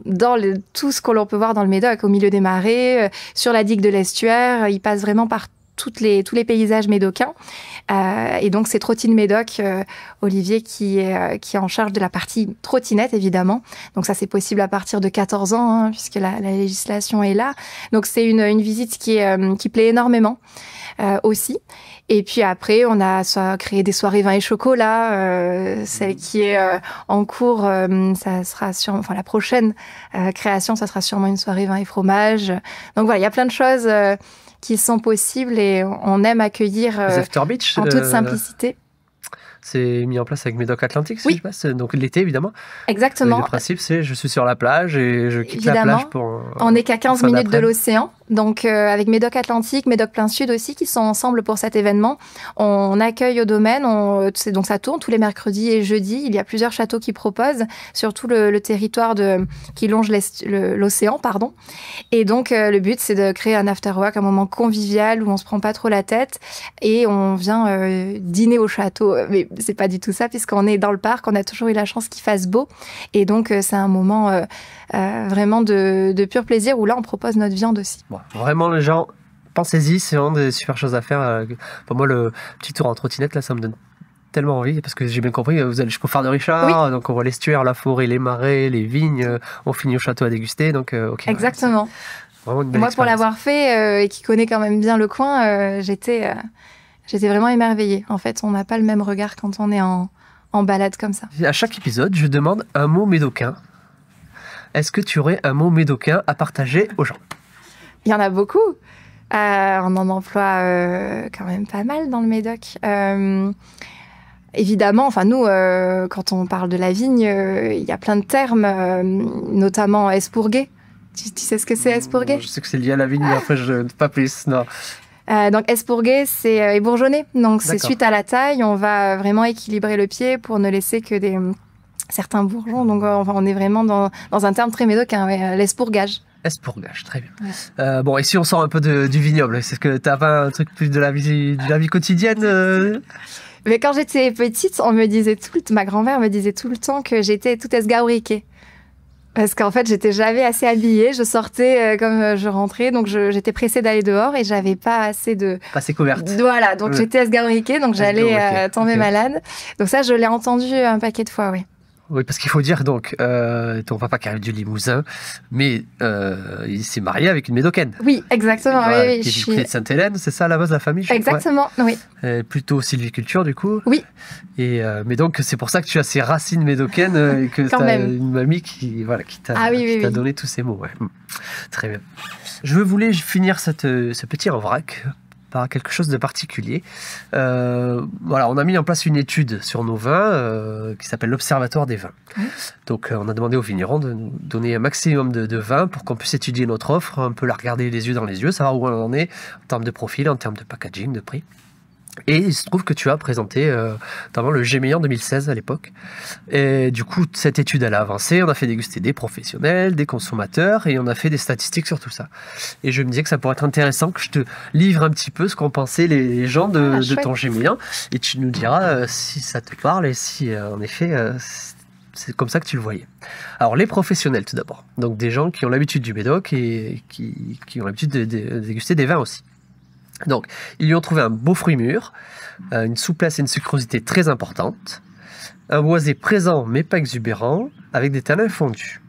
dans tout ce qu'on peut voir dans le Médoc, au milieu des marais, sur la digue de l'Estuaire. Il passe vraiment par tous les paysages médocains. Et donc, c'est Trottine Médoc, Olivier, qui est en charge de la partie trottinette, évidemment. Donc, ça, c'est possible à partir de 14 ans, puisque la législation est là. Donc, c'est une visite qui plaît énormément aussi. Et puis après, on a créé des soirées vin et chocolat. Celle qui est en cours, ça sera la prochaine création, ça sera sûrement une soirée vin et fromage. Donc, voilà, il y a plein de choses qui sont possibles et on aime accueillir After Beach, en toute simplicité. C'est mis en place avec Médoc Atlantique, si oui. je passe. Donc l'été, évidemment. Exactement. Et le principe, c'est je suis sur la plage et je quitte évidemment, la plage pour... on n'est qu'à 15 minutes de l'océan. Donc avec Médoc Atlantique, Médoc Plein Sud aussi, qui sont ensemble pour cet événement. On accueille au domaine, donc ça tourne tous les mercredis et jeudis. Il y a plusieurs châteaux qui proposent, surtout le territoire qui longe l'océan, pardon. Et donc le but, c'est de créer un after-work, un moment convivial où on se prend pas trop la tête et on vient dîner au château. Mais c'est pas du tout ça, puisqu'on est dans le parc, on a toujours eu la chance qu'il fasse beau. Et donc c'est un moment vraiment de pur plaisir où là, on propose notre viande aussi. Bon, vraiment, les gens, pensez-y, c'est vraiment des super choses à faire. Pour moi, le petit tour en trottinette, là, ça me donne tellement envie, parce que j'ai bien compris, vous allez jusqu'au phare de Richard, oui. Donc on voit l'estuaire, la forêt, les marais, les vignes, on finit au château à déguster, donc ok. Exactement. Ouais, vraiment une belle moi, expérience. pour l'avoir fait et qui connaît quand même bien le coin, j'étais vraiment émerveillée. En fait, on n'a pas le même regard quand on est en balade comme ça. À chaque épisode, je demande un mot médocain. Est-ce que tu aurais un mot médocain à partager aux gens? Il y en a beaucoup. On en emploie quand même pas mal dans le Médoc. Évidemment, enfin nous, quand on parle de la vigne, il y a plein de termes, notamment espourguer. Tu sais ce que c'est espourguer? Je sais que c'est lié à la vigne, mais après, pas plus, non. Donc espourguer, c'est ébourgeonner. Donc c'est D'accord. suite à la taille, on va vraiment équilibrer le pied pour ne laisser que certains bourgeons. Donc on est vraiment dans un terme très médocain, ouais, l'espourgage. Espourgage, très bien. Ouais. Bon, et si on sort un peu du vignoble, c'est que t'as pas un truc plus de la vie quotidienne Mais quand j'étais petite, ma grand-mère me disait tout le temps que j'étais tout esgaouriquée. Parce qu'en fait, j'étais jamais assez habillée. Je sortais comme je rentrais, donc j'étais pressée d'aller dehors et j'avais pas assez Pas assez couverte. Voilà, donc j'étais esgaouriquée, donc j'allais tomber malade. Donc ça, je l'ai entendu un paquet de fois, oui. Oui, parce qu'il faut dire, donc, ton papa qui arrive du Limousin, mais il s'est marié avec une médocaine. Oui, exactement. Voilà, oui, qui est du côté de Sainte-Hélène, c'est ça à la base de la famille? Exactement, ouais. Oui. Plutôt sylviculture, du coup. Oui. Et, mais donc, c'est pour ça que tu as ces racines médocaines et que tu as une mamie qui t'a donné tous ces mots. Ouais. Très bien. Je voulais finir ce petit en vrac par quelque chose de particulier. Voilà, on a mis en place une étude sur nos vins qui s'appelle l'Observatoire des vins. Mmh. Donc, on a demandé aux vignerons de nous donner un maximum de vins pour qu'on puisse étudier notre offre, un peu la regarder les yeux dans les yeux, savoir où on en est en termes de profil, en termes de packaging, de prix. Et il se trouve que tu as présenté notamment le Gémeillan en 2016 à l'époque. Et du coup, cette étude, elle a avancé. On a fait déguster des professionnels, des consommateurs, et on a fait des statistiques sur tout ça. Et je me disais que ça pourrait être intéressant que je te livre un petit peu ce qu'ont pensé les gens de ton Gémeillan. Et tu nous diras si ça te parle et si, en effet, c'est comme ça que tu le voyais. Alors, les professionnels, tout d'abord. Donc, des gens qui ont l'habitude du Médoc et qui ont l'habitude de déguster des vins aussi. Donc, ils lui ont trouvé un beau fruit mûr, une souplesse et une sucrosité très importante, un boisé présent mais pas exubérant, avec des tanins fondus.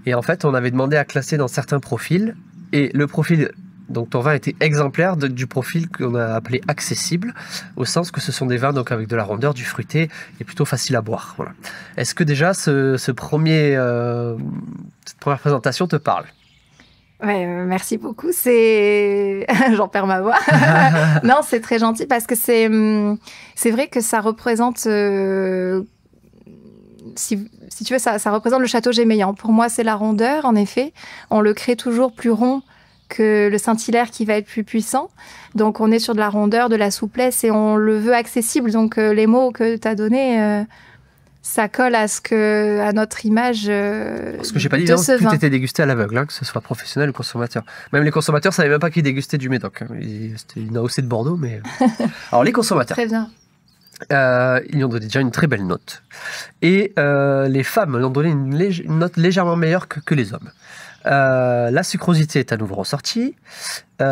Et en fait, on avait demandé à classer dans certains profils, et le profil, donc ton vin était exemplaire du profil qu'on a appelé accessible, au sens que ce sont des vins donc avec de la rondeur, du fruité, et plutôt facile à boire. Voilà. Est-ce que déjà cette première présentation te parle ? Ouais, merci beaucoup. J'en perds ma voix. Non, c'est très gentil parce que c'est vrai que ça représente, si tu veux, ça représente le château Gémeillan. Pour moi, c'est la rondeur, en effet. On le crée toujours plus rond que le Saint-Hilaire qui va être plus puissant. Donc, on est sur de la rondeur, de la souplesse et on le veut accessible. Donc, les mots que tu as donnés... ça colle à notre image Parce que j'ai pas dit, de ce vin. Tout était dégusté à l'aveugle, hein, que ce soit professionnel ou consommateur. Même les consommateurs ne savaient même pas qu'ils dégustaient du Médoc. Hein. C'était une AOC de Bordeaux, mais... Alors, les consommateurs. Très bien. Ils lui ont donné déjà une très belle note. Et les femmes lui ont donné une note légèrement meilleure que les hommes. La sucrosité est à nouveau ressortie. Il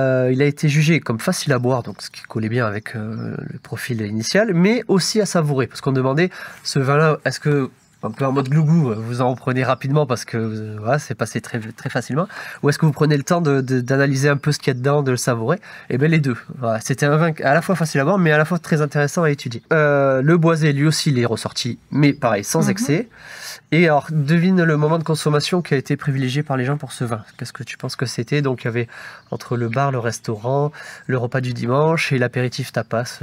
a été jugé comme facile à boire, donc ce qui collait bien avec le profil initial, mais aussi à savourer, parce qu'on demandait ce vin-là, est-ce que, un peu en mode glouglou, vous en reprenez rapidement parce que voilà, c'est passé très, très facilement, ou est-ce que vous prenez le temps d'analyser un peu ce qu'il y a dedans, de le savourer? Et bien les deux. Voilà, c'était un vin à la fois facile à boire, mais à la fois très intéressant à étudier. Le boisé, lui aussi, il est ressorti, mais pareil, sans excès. Et alors, devine le moment de consommation qui a été privilégié par les gens pour ce vin. Qu'est-ce que tu penses que c'était? Donc, il y avait entre le bar, le restaurant, le repas du dimanche et l'apéritif tapas.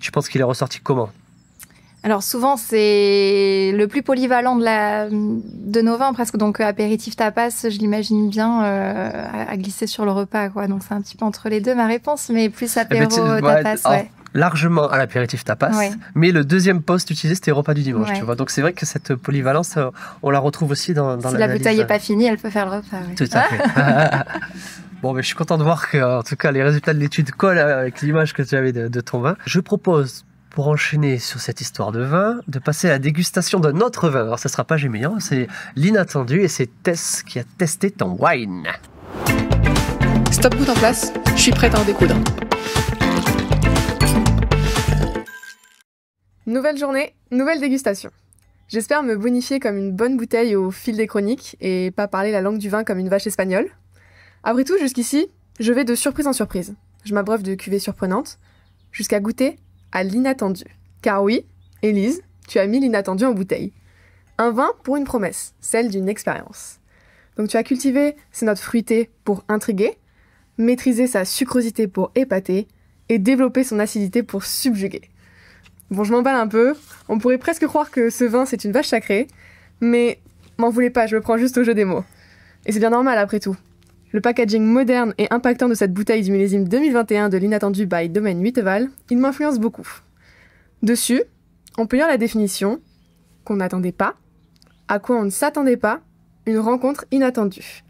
Tu penses qu'il est ressorti comment? Alors souvent, c'est le plus polyvalent de nos vins, presque. Donc apéritif tapas, je l'imagine bien à glisser sur le repas, quoi. Donc c'est un petit peu entre les deux ma réponse, mais plus apéro tapas, ouais. Largement à l'apéritif tapas, ouais. Mais le deuxième poste utilisé, c'était repas du dimanche, ouais. tu vois. Donc c'est vrai que cette polyvalence, on la retrouve aussi dans si la bouteille n'est pas finie, elle peut faire le repas. Ouais. Tout à fait. Bon, mais je suis content de voir que, en tout cas, les résultats de l'étude collent avec l'image que tu avais de ton vin. Je propose, pour enchaîner sur cette histoire de vin, de passer à la dégustation d'un autre vin. Alors ça ne sera pas Gémillan, c'est l'inattendu et c'est Tess qui a testé ton wine. Stop goût en place, je suis prête à en découdre. Nouvelle journée, nouvelle dégustation. J'espère me bonifier comme une bonne bouteille au fil des chroniques et pas parler la langue du vin comme une vache espagnole. Après tout, jusqu'ici, je vais de surprise en surprise. Je m'abreuve de cuvées surprenantes, jusqu'à goûter à l'inattendu. Car oui, Élise, tu as mis l'inattendu en bouteille. Un vin pour une promesse, celle d'une expérience. Donc tu as cultivé ses notes fruitées pour intriguer, maîtrisé sa sucrosité pour épater, et développé son acidité pour subjuguer. Bon, je m'emballe un peu, on pourrait presque croire que ce vin c'est une vache sacrée, mais m'en voulez pas, je le prends juste au jeu des mots. Et c'est bien normal après tout. Le packaging moderne et impactant de cette bouteille du millésime 2021 de l'inattendu by Domaine Huitteval, il m'influence beaucoup. Dessus, on peut lire la définition, qu'on n'attendait pas, à quoi on ne s'attendait pas, une rencontre inattendue.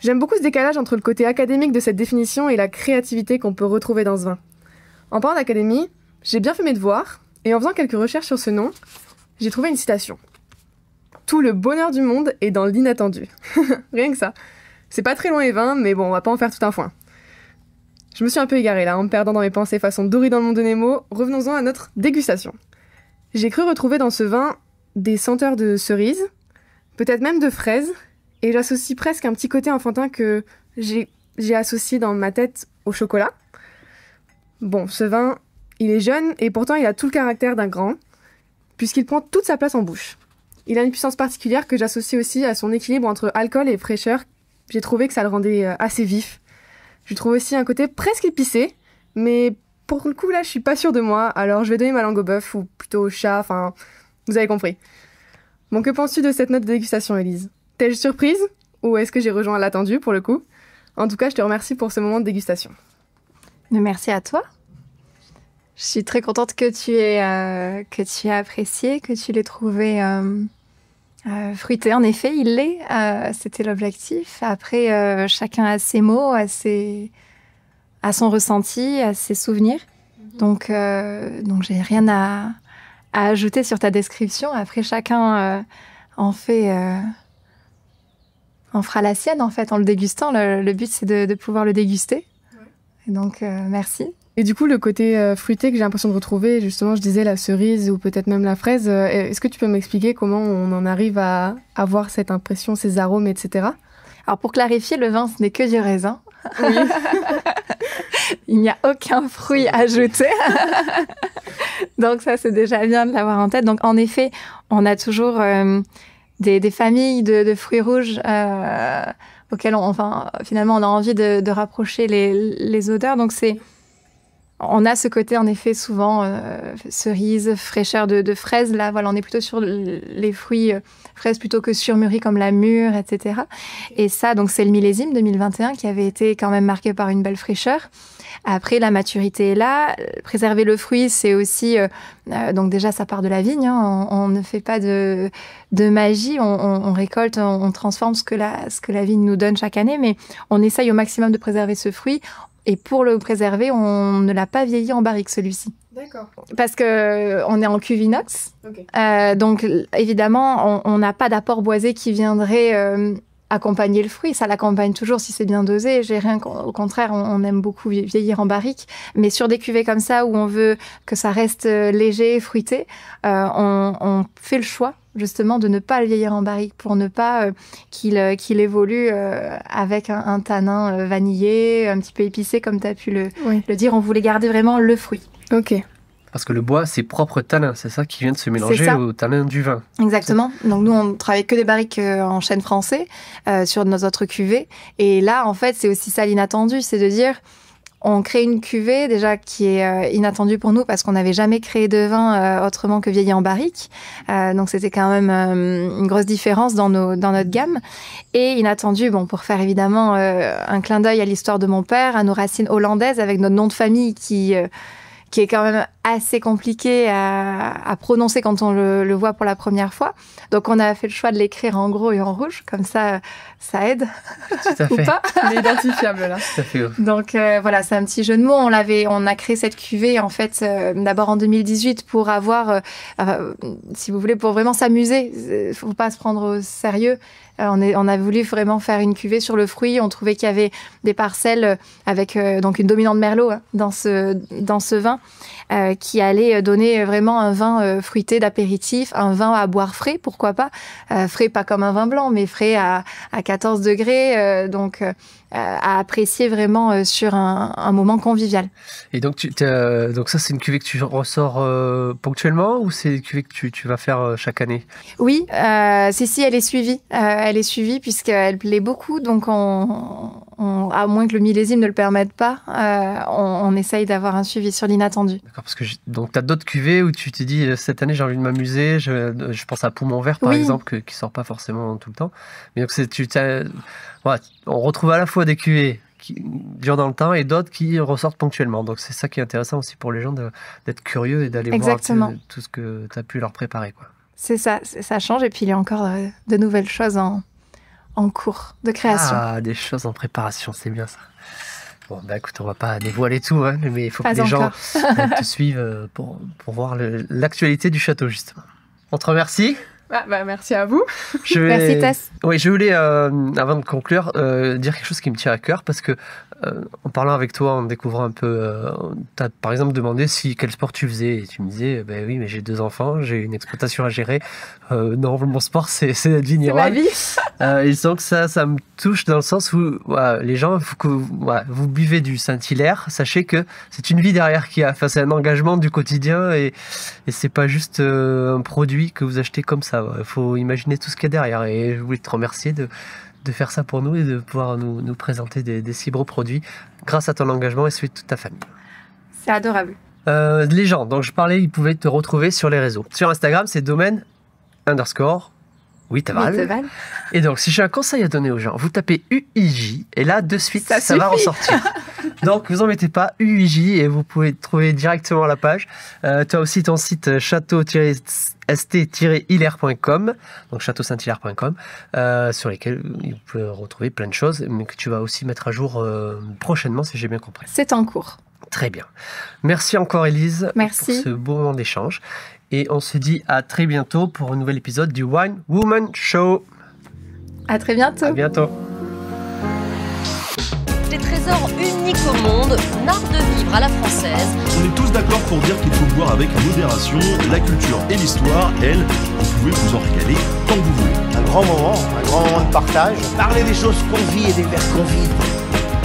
J'aime beaucoup ce décalage entre le côté académique de cette définition et la créativité qu'on peut retrouver dans ce vin. En parlant d'académie, j'ai bien fait mes devoirs, et en faisant quelques recherches sur ce nom, j'ai trouvé une citation. « Tout le bonheur du monde est dans l'inattendu. » Rien que ça. C'est pas très loin les vins, mais bon, on va pas en faire tout un foin. Je me suis un peu égarée là, en me perdant dans mes pensées façon Dory dans le monde de Nemo. Revenons-en à notre dégustation. J'ai cru retrouver dans ce vin des senteurs de cerises, peut-être même de fraises, et j'associe presque un petit côté enfantin que j'ai associé dans ma tête au chocolat. Bon, ce vin, il est jeune et pourtant il a tout le caractère d'un grand, puisqu'il prend toute sa place en bouche. Il a une puissance particulière que j'associe aussi à son équilibre entre alcool et fraîcheur. J'ai trouvé que ça le rendait assez vif. Je trouve aussi un côté presque épicé, mais pour le coup là je suis pas sûre de moi, alors je vais donner ma langue au bœuf, ou plutôt au chat, enfin, vous avez compris. Bon, que penses-tu de cette note de dégustation, Élise ? T'es-je surprise ? Ou est-ce que j'ai rejoint l'attendu pour le coup ? En tout cas, je te remercie pour ce moment de dégustation. Merci à toi. Je suis très contente que tu aies apprécié, que tu l'aies trouvé fruité. En effet, il l'est. C'était l'objectif. Après, chacun a ses mots, a son ressenti, a ses souvenirs. Donc j'ai rien à ajouter sur ta description. Après, chacun en fera la sienne, en fait, en le dégustant. Le but, c'est de pouvoir le déguster. Ouais. Et donc, merci. Et du coup, le côté fruité que j'ai l'impression de retrouver, justement, je disais la cerise ou peut-être même la fraise, est-ce que tu peux m'expliquer comment on en arrive à avoir cette impression, ces arômes, etc. Alors, pour clarifier, le vin, ce n'est que du raisin. Oui. Il n'y a aucun fruit ajouté. Donc ça, c'est déjà bien de l'avoir en tête. Donc, en effet, on a toujours des familles de fruits rouges auxquelles finalement, on a envie de rapprocher les odeurs. Donc, on a ce côté, en effet, souvent, cerise, fraîcheur de fraises. Là, voilà, on est plutôt sur les fruits fraises plutôt que surmûris comme la mûre, etc. Et ça, donc, c'est le millésime 2021 qui avait été quand même marqué par une belle fraîcheur. Après, la maturité est là. Préserver le fruit, c'est aussi... donc déjà, ça part de la vigne. Hein. On ne fait pas de magie. On récolte, on transforme ce que la vigne nous donne chaque année. Mais on essaye au maximum de préserver ce fruit. Et pour le préserver, on ne l'a pas vieilli en barrique, celui-ci. D'accord. Parce qu'on est en cuve inox. Okay. Donc, évidemment, on n'a pas d'apport boisé qui viendrait accompagner le fruit. Ça l'accompagne toujours si c'est bien dosé. Au contraire, on aime beaucoup vieillir en barrique. Mais sur des cuvées comme ça, où on veut que ça reste léger, fruité, on fait le choix justement de ne pas le vieillir en barrique pour ne pas qu'il évolue avec un tanin vanillé, un petit peu épicé comme tu as pu le dire. On voulait garder vraiment le fruit. Ok. Parce que le bois, c'est propre tanin, c'est ça qui vient de se mélanger au tanin du vin. Exactement. Donc nous, on travaille que des barriques en chêne français sur nos autres cuvées. Et là, en fait, c'est aussi ça l'inattendu, c'est de dire... On crée une cuvée déjà qui est inattendue pour nous parce qu'on n'avait jamais créé de vin autrement que vieilli en barrique. Donc c'était quand même une grosse différence dans notre gamme. Et inattendue, bon, pour faire évidemment un clin d'œil à l'histoire de mon père, à nos racines hollandaises avec notre nom de famille qui est quand même assez compliqué à prononcer quand on le voit pour la première fois. Donc, on a fait le choix de l'écrire en gros et en rouge. Comme ça aide. Tout à fait. Ou pas. Il est identifiable, là. Tout à fait. Donc, voilà, c'est un petit jeu de mots. On a créé cette cuvée, en fait, d'abord en 2018 pour avoir, si vous voulez, pour vraiment s'amuser. Faut pas se prendre au sérieux. On a voulu vraiment faire une cuvée sur le fruit. On trouvait qu'il y avait des parcelles avec donc une dominante Merlot dans ce vin qui allait donner vraiment un vin fruité d'apéritif, un vin à boire frais, pourquoi pas. Frais pas comme un vin blanc, mais frais à 14 degrés, donc à apprécier vraiment sur un moment convivial. Et donc, donc ça, c'est une cuvée que tu ressors ponctuellement ou c'est une cuvée que tu vas faire chaque année? Oui, si, elle est suivie. Elle est suivie puisqu'elle plaît beaucoup, donc à moins que le millésime ne le permette pas, on essaye d'avoir un suivi sur l'inattendu. D'accord, parce que donc tu as d'autres cuvées où tu te dis cette année j'ai envie de m'amuser, je pense à Poumon Vert par exemple qui sort pas forcément tout le temps. Mais donc on retrouve à la fois des cuvées qui durent dans le temps et d'autres qui ressortent ponctuellement. Donc c'est ça qui est intéressant aussi pour les gens d'être curieux et d'aller voir tout ce que tu as pu leur préparer, quoi. C'est ça change et puis il y a encore de nouvelles choses en cours de création. Ah, des choses en préparation, c'est bien ça. Bon, bah écoute, on va pas dévoiler tout, hein, mais il faut que les gens te suivent pour voir l'actualité du château, justement. On te remercie. Merci à vous. Merci Tess. Oui, je voulais, avant de conclure, dire quelque chose qui me tient à cœur parce que en parlant avec toi, en découvrant un peu, tu as par exemple demandé quel sport tu faisais et tu me disais, oui, mais j'ai 2 enfants, j'ai une exploitation à gérer. Non, mon sport, c'est d'être vigneronne. C'est ma vie. Et donc ça me touche dans le sens où les gens, il faut que vous buvez du Saint-Hilaire, sachez que c'est une vie derrière qui a, enfin, c'est un engagement du quotidien et c'est pas juste un produit que vous achetez comme ça. Il faut imaginer tout ce qu'il y a derrière et je voulais te remercier de faire ça pour nous et de pouvoir nous présenter des si beaux produits grâce à ton engagement et celui de toute ta famille. C'est adorable. Les gens dont je parlais, ils pouvaient te retrouver sur les réseaux. Sur Instagram, c'est domaine_Witteval. Et donc, si j'ai un conseil à donner aux gens, vous tapez UIJ et là, de suite, ça va ressortir. Donc, vous embêtez pas, UIJ et vous pouvez trouver directement la page. Tu as aussi ton site château-st-hilaire.com, donc château-saint-hilaire.com, sur lesquels vous pouvez retrouver plein de choses, mais que tu vas aussi mettre à jour prochainement, si j'ai bien compris. C'est en cours. Très bien. Merci encore, Élise, pour ce beau moment d'échange. Et on se dit à très bientôt pour un nouvel épisode du Wine Woman Show. À très bientôt. À bientôt. Des trésors uniques au monde, l'art de vivre à la française. On est tous d'accord pour dire qu'il faut boire avec modération. La culture et l'histoire, elles, vous pouvez vous en régaler tant que vous voulez. Un grand moment de partage. Parler des choses qu'on vit et des verres qu'on vit.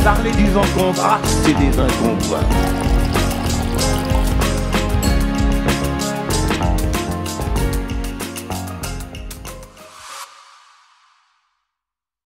Parler du vin qu'on brasse et des vins qu'on boit.